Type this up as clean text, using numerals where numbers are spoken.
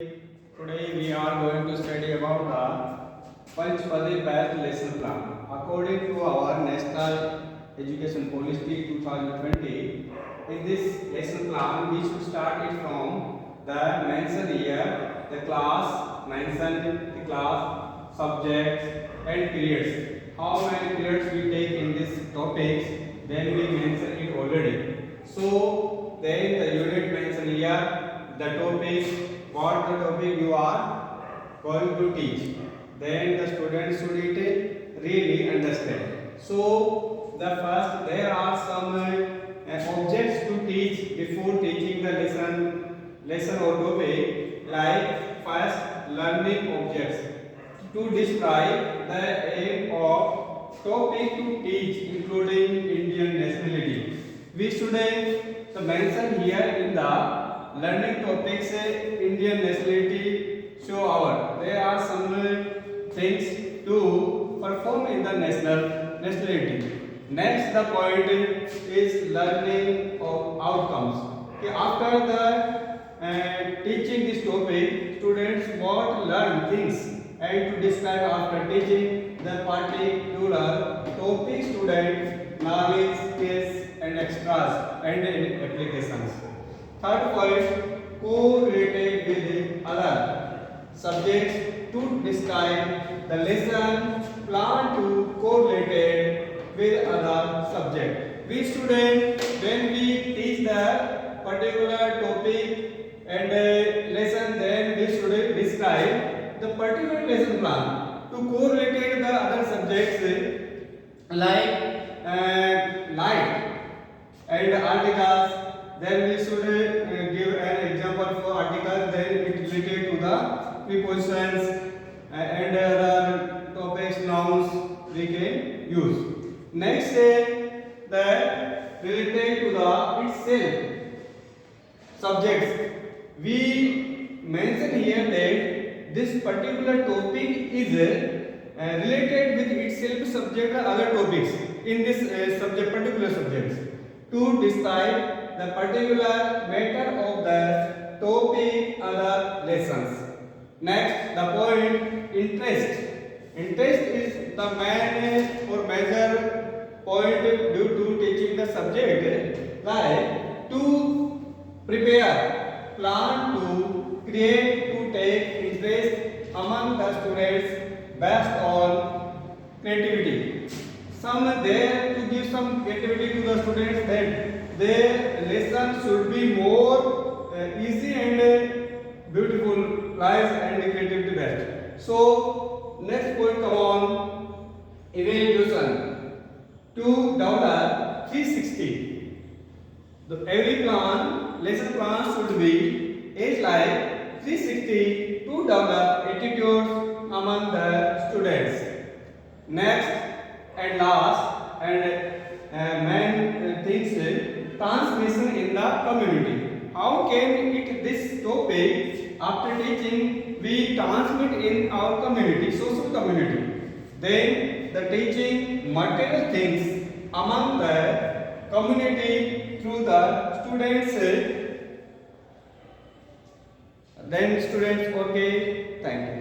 Today we are going to study about the Panchpadi based lesson plan. According to our National Education Policy 2020, in this lesson plan we should start it from the mentioned year, the class, mention the class, subjects and periods. How many periods we take in this topics, then we mention it already. So then the unit mention here, the topic, what the topic you are going to teach, then the students should it really understand. So the first there are some objects to teach before teaching the lesson or topic, like first learning objects to describe the aim of topic to teach, including Indian nationality. We should mention here in the learning topics Indian nationality show our. There are some things to perform in the nationality. Next, the point is learning of outcomes. Okay, after the teaching this topic, students what learn things and to describe after teaching the particular topic, student knowledge, skills and extras and applications. Third point, correlated with other subjects to describe the lesson plan to correlated with other subject. We students, when we teach the particular topic and lesson, then we should describe the particular lesson plan to correlate the other subjects like light and articles. Then we should give an example for articles. Then it related to the prepositions and other topics, nouns we can use. Next, the related to the itself subjects. We mention here that this particular topic is related with itself subject or other topics in this particular subjects to describe the particular matter of the topic other lessons. Next, the point interest. Interest is the main or major point due to teaching the subject, like to prepare, plan to create, to take interest among the students based on creativity. Some there to give some creativity to the students that their lesson should be more easy and beautiful, nice and creativity based. So next point come on evaluation to develop 360. Every lesson plan should be is like 360 to develop attitudes among the students. Next and last and main things, transmission in the community. How can it this topic after teaching we transmit in our community, social community? Then the teaching material things among the community through the students. Then students, okay, thank you.